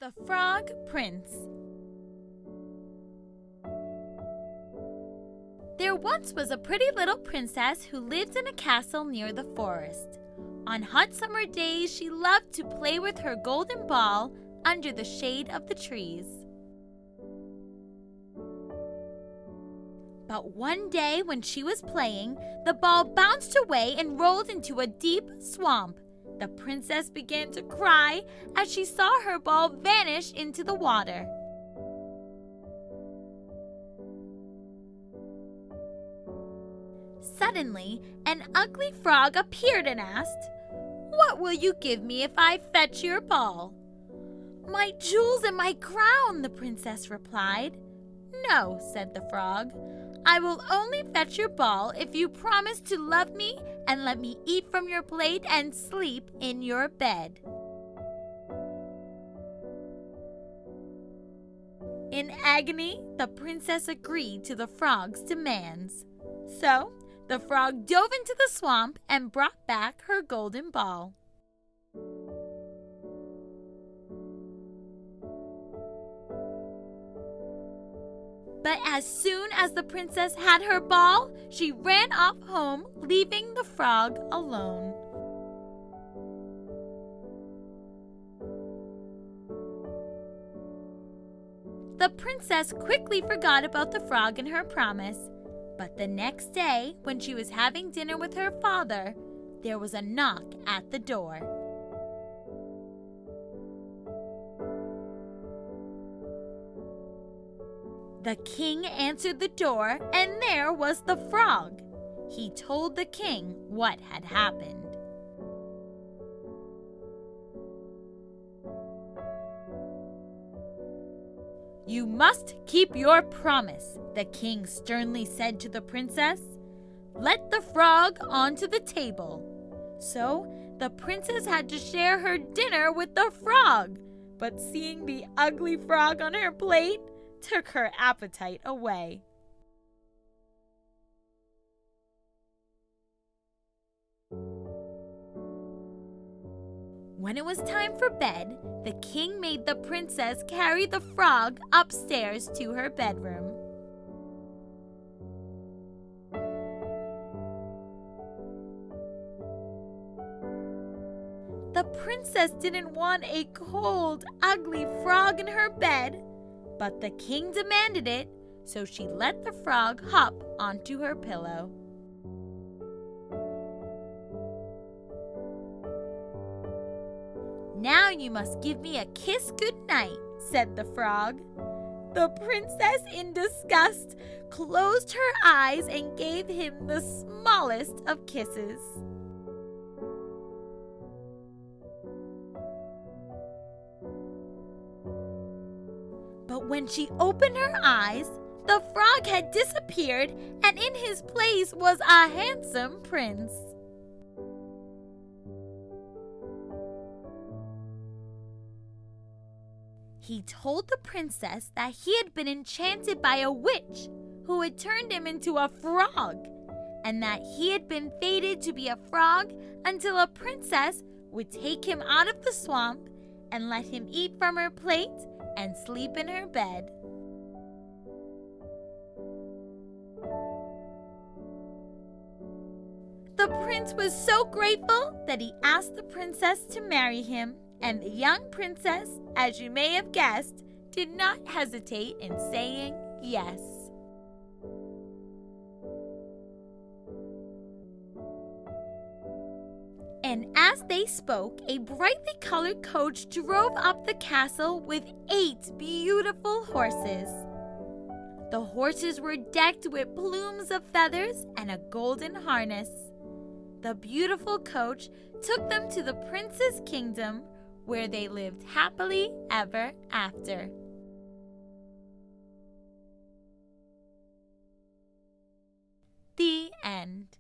The Frog Prince. There once was a pretty little princess who lived in a castle near the forest. On hot summer days, she loved to play with her golden ball under the shade of the trees. But one day when she was playing, the ball bounced away and rolled into a deep swamp. The princess began to cry as she saw her ball vanish into the water. Suddenly, an ugly frog appeared and asked, "What will you give me if I fetch your ball?" "My jewels and my crown," the princess replied. "No," said the frog. "I will only fetch your ball if you promise to love me and let me eat from your plate and sleep in your bed." In agony, the princess agreed to the frog's demands. So, the frog dove into the swamp and brought back her golden ball. But as soon as the princess had her ball, she ran off home, leaving the frog alone. The princess quickly forgot about the frog and her promise. But the next day, when she was having dinner with her father, there was a knock at the door. The king answered the door, and there was the frog. He told the king what had happened. "You must keep your promise," the king sternly said to the princess. "Let the frog onto the table." So the princess had to share her dinner with the frog, but seeing the ugly frog on her plate took her appetite away. When it was time for bed, the king made the princess carry the frog upstairs to her bedroom. The princess didn't want a cold, ugly frog in her bed, but the king demanded it, so she let the frog hop onto her pillow. "Now you must give me a kiss goodnight," said the frog. The princess, in disgust, closed her eyes and gave him the smallest of kisses. But when she opened her eyes, the frog had disappeared, and in his place was a handsome prince. He told the princess that he had been enchanted by a witch who had turned him into a frog, and that he had been fated to be a frog until a princess would take him out of the swamp and let him eat from her plate and sleep in her bed. The prince was so grateful that he asked the princess to marry him, and the young princess, as you may have guessed, did not hesitate in saying yes. And as they spoke, a brightly colored coach drove up the castle with 8 beautiful horses. The horses were decked with plumes of feathers and a golden harness. The beautiful coach took them to the prince's kingdom, where they lived happily ever after. The end.